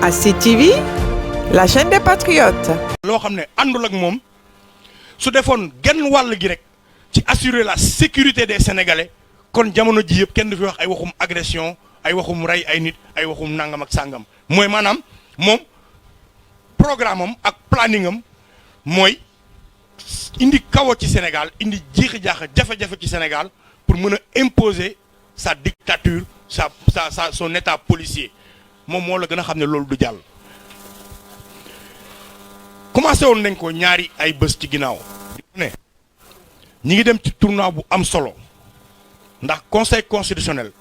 ASID TV, la chaîne des patriotes. loo xam ne àndul ak moom su defoon genn wàll gi rek ci assurer la sécurité des sénégalais kon jamono ji yëpp kenn du fi wax ay waxum agression ay waxum rey ay nit ay waxum nangam ak sàngam mooy maanaam moom programme am ak planning am mooy indi kawo ci Sénégal indi jiixi jaaxa jafe-jafe ci Sénégal pour mën a imposer sa dictature son état policier moom moo la gën a xam ne loolu du jàll. commencé woon nañ ko ñaari ay bés ci ginnaaw ne ñi ngi dem ci tournoi bu am solo ndax conseil constitutionnel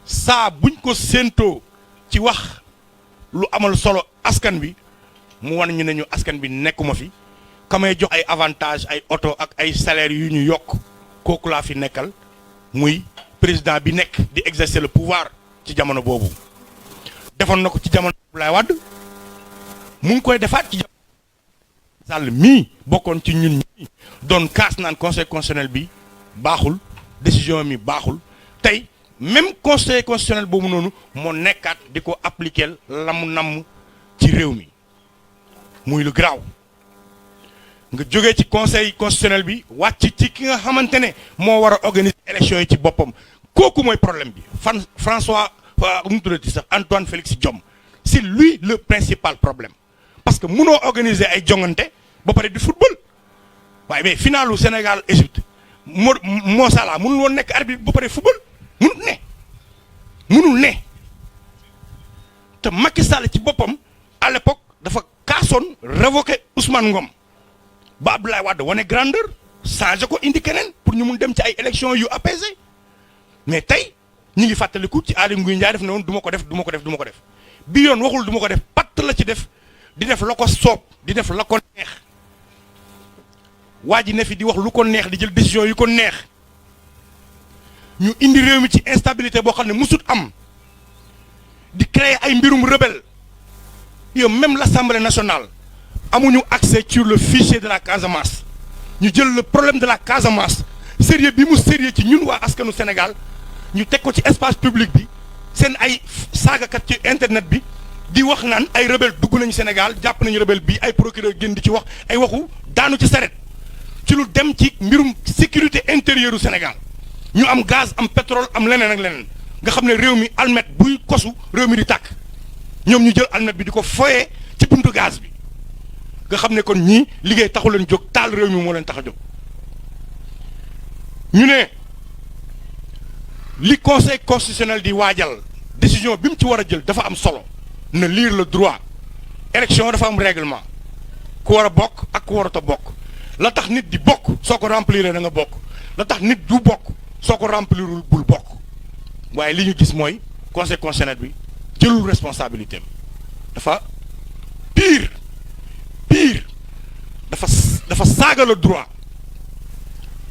saa buñ ko séentoo ci wax lu amal solo askan bi mu wan ñu ne ñu askan bi nekkuma fi kamay jox ay avantage ay oto ak ay salaire yu ñu yokk kooku laa fi nekkal muy président bi nekk di exercer le pouvoir ci jamono boobu defoon na ko ci jamono Abdoulaye Wade mu ngi koy defaat ci Sall mii bokkoon ci ñun ñi doon kaas naan conseil constitutionnel bi baaxul décision mi baaxul tey même conseil constitutionnel boobu noonu moo nekkaat di ko appliquer la mu namm ci réew mi muy lu garaaw nga jógee ci conseil constitutionnel bi wàcc ci ki nga xamante ne moo war a organiser élection yi ci boppam kooku mooy problème bi François mu tuddati sax Antoine Félix Diome c'est lui le principal problème parce que mënoo organiser ay jongante ba pare di football waaye mais finalu Sénégal Égypte Mo Salah mënul woon nekk arbitre ba pare football mënul ne te Macky Sall ci boppam à l'époque dafa kaasoon révoquer Ousmane Ngom ba Abdoulaye Wade wane grandeur changé ko indi keneen pour ñu mun dem ci ay élections yu apaisé mais tey ñi ngi fàttaliku ci Aly Ngouille Ndiaye def ne woon du ma ko def bi yoon waxul du ma ko def patt la ci def di def la ko soob di def la ko neex waa ji ne fi di wax lu ko neex di jël décision yu ko neex ñu indi réew mi ci instabilité boo xam ne musut am di créer ay mbirum rebelle yow même l'Assemblée nationale amuñu accès sur le fichier de la Casamance ñu jël le problème de la Casamance sérieux bi mu sérieux ci ñun waa askanu Sénégal ñu teg ko ci espace public bi seen ay saagakat ci internet bi di wax naan ay rebelle dugg nañu Sénégal jàpp nañu rebelle bi ay procureur génn di ci wax ay waxu daanu ci saret ci lu dem ci mbirum sécurité intérieure u Sénégal ñu am gaz am pétrole am leneen ak leneen nga xam ne réew mi almet buy kosu réew mi di tàkk ñoom ñu jël almet bi di ko foyee ci buntu gaz bi nga xam ne kon ñii liggéey taxu leen jóg taal réew mi moo leen tax a jóg ñu ne li conseil constitutionnel di waajal décision bi mu ci war a jël dafa am solo na lire le droit élection dafa am règlement ku war a bokk ak ku warut a bokk la tax nit di bokk soo ko remplir da nga bokk la tax nit du bokk soo ko remplirul bul bokk waaye li ñu gis mooy conseil constitutionnel bi jëlul responsabilité am dafa pire dafa saaga le droit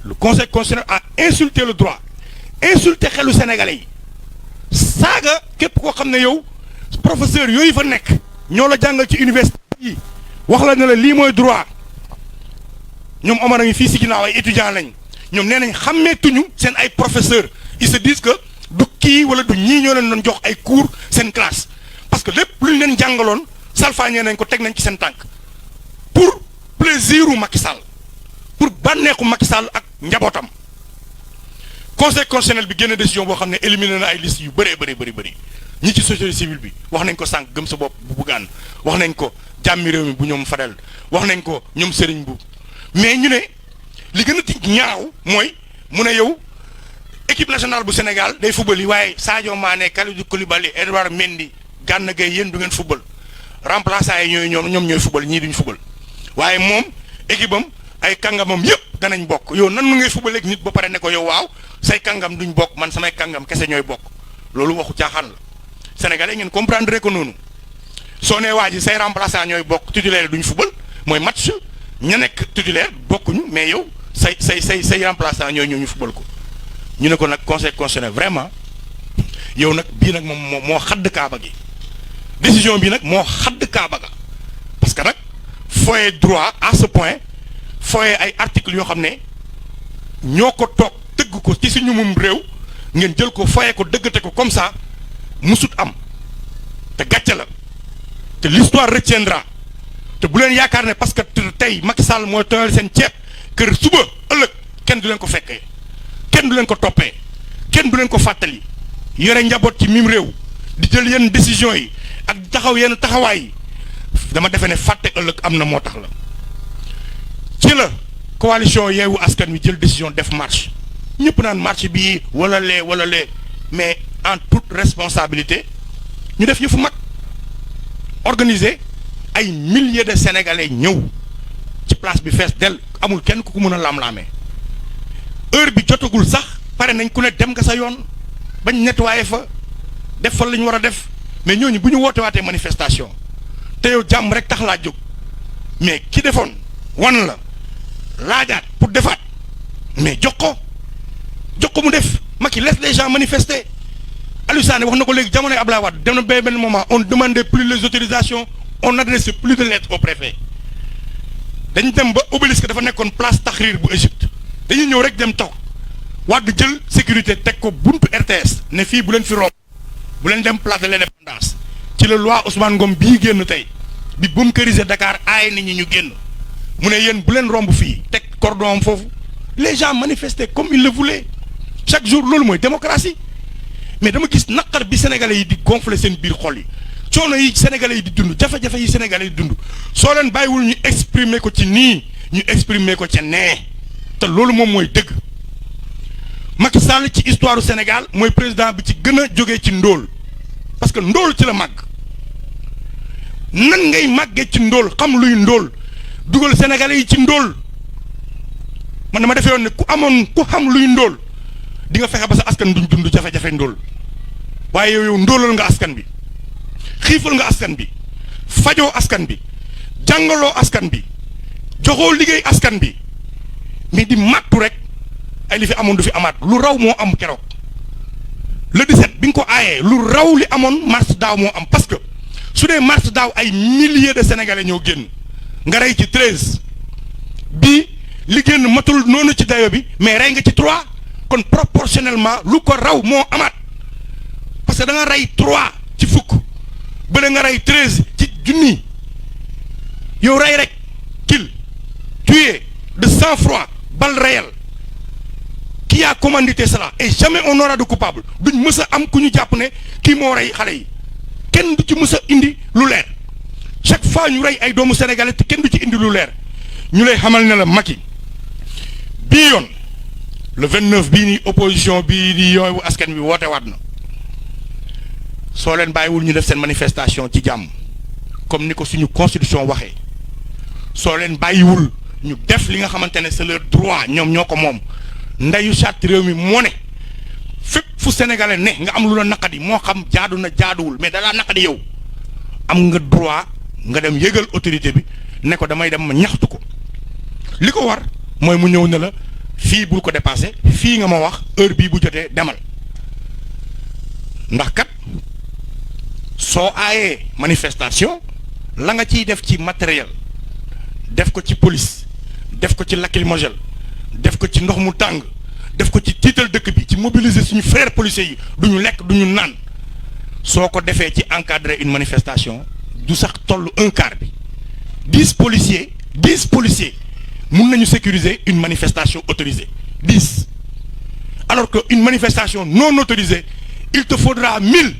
le conseil constitutionnel a insulté le droit insulté xelu sénégalais yi saaga képp koo xam ne yow professeur yooyu fa nekk ñoo la jàngal ci université yi wax la ne la lii mooy droit ñoom Omar a ngi fii si ginnaaw ay étudiants lañ ñoom nee nañ xàmmeetuñu seen ay professeurs ils se disent que du kii wala du ñii ñoo leen doon jox ay cours seen classe parce que lépp lu ñu leen jàngaloon salfaañee nañ ko teg nañ ci seen tànk pour plaisir u Macky Sall pour bànneexu Macky Sall ak njabootam conseil constitutionnel bi génn décision boo xam ne éliminé na ay liste yu bëri ñi ci société civile bi wax nañ ko sànq gëm sa bopp bu buggaan wax nañ ko jàmmi réew mi bu ñoom Fadel wax nañ ko ñoom Serigne Mboup mais ñu ne li gën a ti ñaaw mooy mu ne yow équipe nationale bu Sénégal day football yi waaye Sadio Mané Kalidou Koulibaly Edouard Mendy Gana Gueye yéen du ngeen football remplaçant yi ñoom ñooy football ñii duñ football waaye moom équipe am ay kàngamam yëpp danañ bokk yow nan nu ngay football ak nit ba pare ne ko yow waaw say kàngam duñ bokk man samay kàngam kese ñooy bokk loolu waxu caaxaan la Sénégalais ngeen comprendre ko noonu soo nee waa ji say remplaçant ñooy bokk titulaire duñ football mooy match ña nekk titulaire bokkuñu mais yow say remplaçant ñooy ñëw ñu football ko ñu ne ko nag conseil constitutionnel vraiment yow nag bii nag moom moo xadd kaaba gi décision bi nag moo xadd kaaba ga parce que nag foye droit à ce point foye ay articles yoo xam ne ñoo ko toog tëgg ko ci suñu mum réew ngeen jël ko foye ko dëggate ko comme ça musut am te gàcce la te l'histoire retiendra te bu leen yaakaar ne parce que tey Macky Sall mooy tooyal seen ceeb kër suba ëllëg kenn du leen ko fekkee kenn du leen ko toppee kenn du leen ko fàttali yore njaboot ci mim réew di jël yenn décision yi ak taxaw yenn taxawaay yi dama defe ne fàtte ëllëg am na moo tax la ci la coalition Yewwi Askan Wi jël décision def marche ñëpp naan marche bii wala lee mais en toute responsabilité ñu def yëfu mag organiser ay milliers de sénégalais ñëw ci place bi fees del amul kenn ku ko mën a lam-laamee heure bi jotagul sax pare nañ ku ne dem nga sa yoon bañ nettoyer fa def fa la ñu war a def mais ñooñu bu ñu woote waatee manifestation te yow jàmm rek tax laa jóg mais ki defoon wan la laajaat pour defaat mais jox ko mu def Macky laisse les gens manifester Aliou Sané wax na ko léegi jamonoy Abdoulaye Wade dem na benn moment on demandait plus les autorisations on n'adressait plus de lettres au préfet dañ dem ba obélisque dafa nekkoon place Tahrir bu Égypte dañuy ñëw rek dem toog Wade jël sécurité teg ko buntu RTS ne fii bu leen fi romb bu leen dem place de l'indépendance ci la loi Ousmane Ngom bii génn tey bi bunkériser Dakar aaye nit ñi ñu génn mu ne yéen bu leen romb fii teg cordon am foofu les gens manifestaient comme ils le voulaient chaque jour loolu mooy démocratie mais dama gis naqar bi sénégalais yi di gonfler seen biir xol yi coono yi sénégalais yi di dund jafe-jafe yi sénégalais yi di dund soo leen bàyyiwul ñu exprimer ko ci nii ñu exprimer ko ca nee te loolu moom mooy dëgg Macky Sall ci histoire du Sénégal mooy président bi ci gën a jógee ci ndóol parce que ndóol ci la màgg nan ngay màggee ci ndóol xam luy ndóol dugal sénégalais yi ci ndóol man dama defee woon ne ku xam luy ndóol di nga fexe ba sa askan duñ dund jafe-jafe ndóol waaye yow ndóolal nga askan bi xiifal nga askan bi fajoo askan bi jàngaloo askan bi joxoo liggéey askan bi mais di màttu rek ay li fi amoon du fi amaat lu raw moo am keroog le 17 bi nga ko aayee lu raw li amoon mars daaw moo am parce que su dee mars daaw ay milliers de sénégalais ñoo génn nga rey ci 13 bii li génn matul noonu ci dayo bi mais rey nga ci 3 kon proportionnellement lu ko raw moo amaat parce que da nga rey 3 ci fukk bële nga rey 13 ci junni yow rey rek kill tuer de sang-froid balle réelle qui a commandité cela et jamais on aura de coupable duñ mës a am ku ñu jàpp ne kii moo rey xale yi kenn du ci mës a indi lu leer chaque fois ñu rey ay doomu sénégalais te kenn du ci indi lu leer ñu lay xamal ne la Macky bii yoon le 29 bii nii opposition bii di Yewwi Askan Wi woote waat na soo leen bàyyiwul ñu def seen manifestation ci jàmm comme ni ko suñu constitution waxee soo leen bàyyiwul ñu def li nga xamante ne c'est leur droit ñoom ñoo ko moom ndeyu charte réew mi moo ne fépp fu sénégalais ne nga am lu la naqadi moo xam jaadu na jaaduwul mais dalaa naqadi yow am nga droit nga dem yëgal autorité bi ne ko damay dem ma ñaxtu ko li ko war mooy mu ñëw ne la fii bul ko dépassé fii nga ma wax heure bii bu jotee demal ndax kat soo aayee manifestation la nga ciy def ci matériel def ko ci police def ko ci lacrymogène def ko ci ndox mu tàng def ko ci tiital dëkk bi ci mobiliser suñu frères policiers yi du ñu lekk du ñu naan soo ko defee ci encadrer une manifestation du sax toll un quart bi 10 policiers mun nañu sécuriser une manifestation autorisée 10 alors que une manifestation non autorisée il te faudra 1000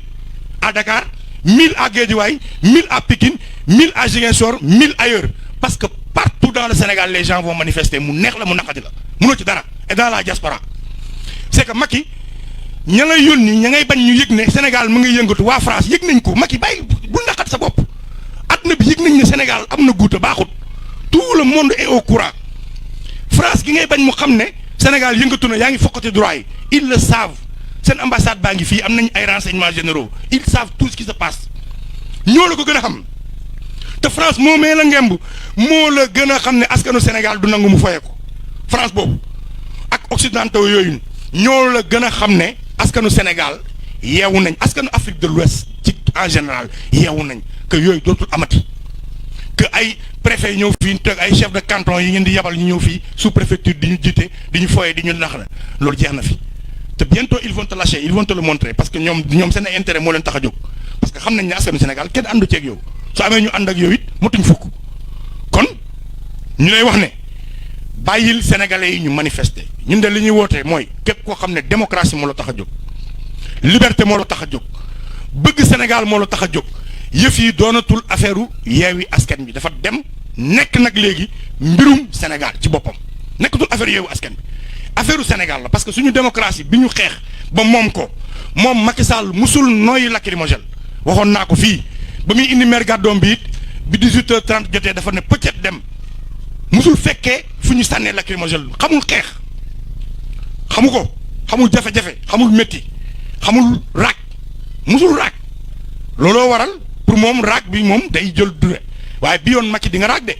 à Dakar 1000 à Guédiawaye 1000 à Pikine 1000 à Ziguinchor 1000 ailleurs parce que partout dans le Sénégal les gens vont manifester mu neex la mu naqadi la mënoo ci dara et dans la diaspora c'est que Macky ña ngay yónni ña ngay bañ ñu yëg ne Sénégal mu ngi yëngatu waa France yëg nañ ko Macky bàyyi bul naqat sa bopp àdduna bi yëg nañ ne Sénégal am na guuta baaxut tout le monde est au courant France gi ngay bañ mu xam ne Sénégal yëngatu na yaa ngi fokkati droit yi ils le savent seen ambassade baa ngi fii am nañ ay renseignements généraux ils savent tout ce qui se passe ñoo la ko gën a xam te France moo mee la ngemb moo la gën a xam ne askanu Sénégal du nangu mu foye ko France boobu ak occidentaux yooyu ñoo la gën a xam ne askanu Sénégal yeewu nañ askanu Afrique de l'Ouest ci en général yeewu nañ que yooyu dootul amati que ay préfet yi ñëw fii te ay chef de canton yi ngeen di yabal ñu ñëw fii sous préfecture di ñu jiite di ñu foye di ñu nax na loolu jeex na fi te bientôt ils vont te lâcher ils vont te le montrer parce que ñoom seen ay intérêt moo leen tax a jóg parce que xam nañ ne askanu Sénégal kenn àndu ceeg yow su amee ñu ànd ak yow it motuñ fukk kon ñu lay wax ne bàyyil sénégalais yi ñu manifester ñun de li ñuy wootee mooy képp koo xam ne démocratie moo la tax a jóg liberté moo la tax a jóg bëgg Sénégal moo la tax a jóg yëf yi doonatul affaire u Yewwi Askan Wi dafa dem nekk nag léegi mbirum Sénégal ci boppam nekkatul affaire Yewwi Askan Wi affaire u Sénégal la parce que suñu démocratie bi ñu xeex ba moom ko moom Macky Sall musul nooyi lacrymogène waxoon naa ko fii ba muy indi maire gàddoom bi it bi 18h30 jotee dafa ne pëccet dem musul fekkee fu ñu sànnee lacrymogène xamul xeex xamu ko xamul jafe-jafe xamul métti xamul raak musul raak looloo waral pour moom raak bi moom day jël dure waaye bi yoon Macky di nga raak de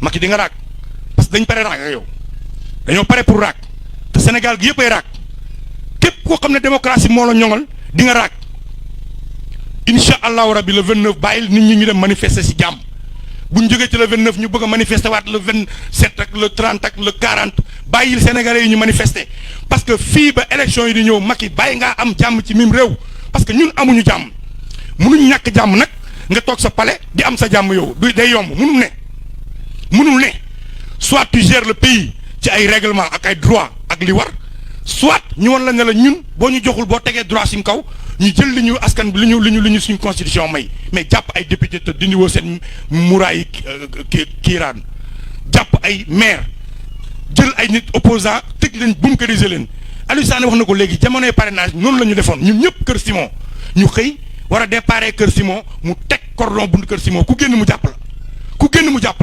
Macky di nga raak parce que dañ pare raak ak yow dañoo pare pour raak te Sénégal gi yëpp ay raak képp koo xam ne démocratie moo la ñoŋal di nga raak incha allahu rabi le 29 bàyyil nit ñi ñu dem manifester si jàmm bu ñu jógee ci le 29 ñu bëgg a manifester waat le 27 ak le 30 ak le 40 bàyyil sénégalais yi ñu manifester parce que fii ba élection yi di ñëw Macky bàyyi ngaa am jàmm ci mim réew parce que ñun amuñu jàmm munuñ ñàkk jàmm nag nga toog sa palais di am sa jàmm yow du day yomb munul ne soit tu gères le pays ci ay règlement ak ay droit ak li war soit ñu wan la ne la ñun boo ñu joxul boo tegee droit suñ kaw ñu jël li ñu askan bi li ñu suñ constitution may mais jàpp ay député te dindi woo seen muraay kiiraan jàpp ay maire jël ay nit opposant tëj leen bunkeriser leen Aliou Sané wax na ko léegi jamonoy parrainage noonu la ñu defoon ñun ñëpp Kër Simon ñu xëy war a déparé Kër Simon mu teg cordon buntu Kër Simon ku génn mu jàpp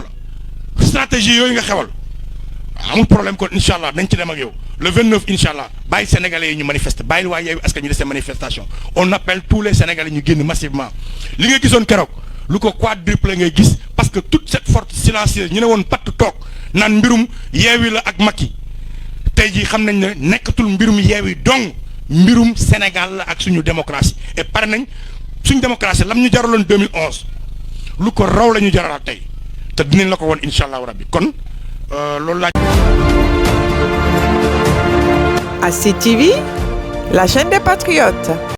la stratégie yooyu nga xewal amul problème kon incha allah nañ ci dem ak yow le 29 incha allah bàyyi sénégalais yi ñu manifester bàyyil waa Yewwi Askan Wi def seen manifestation on appelle tous les sénégalais ñu génn massivement li nga gisoon keroog lu ko quadruple ngay gis parce que toute cette force silencieuse ñu ne woon patt toog naan mbirum Yewwi la ak Macky tey jii xam nañ ne nekkatul mbirum Yewwi dong mbirum Sénégal la ak suñu démocratie et pare nañ suñu démocratie lam ñu jaraloon 2011 lu ko raw la ñu jaralaat tey te dinañ la ko woon incha allahu rabbi kon loolu laa. ASID TV, la chaîne des patriotes.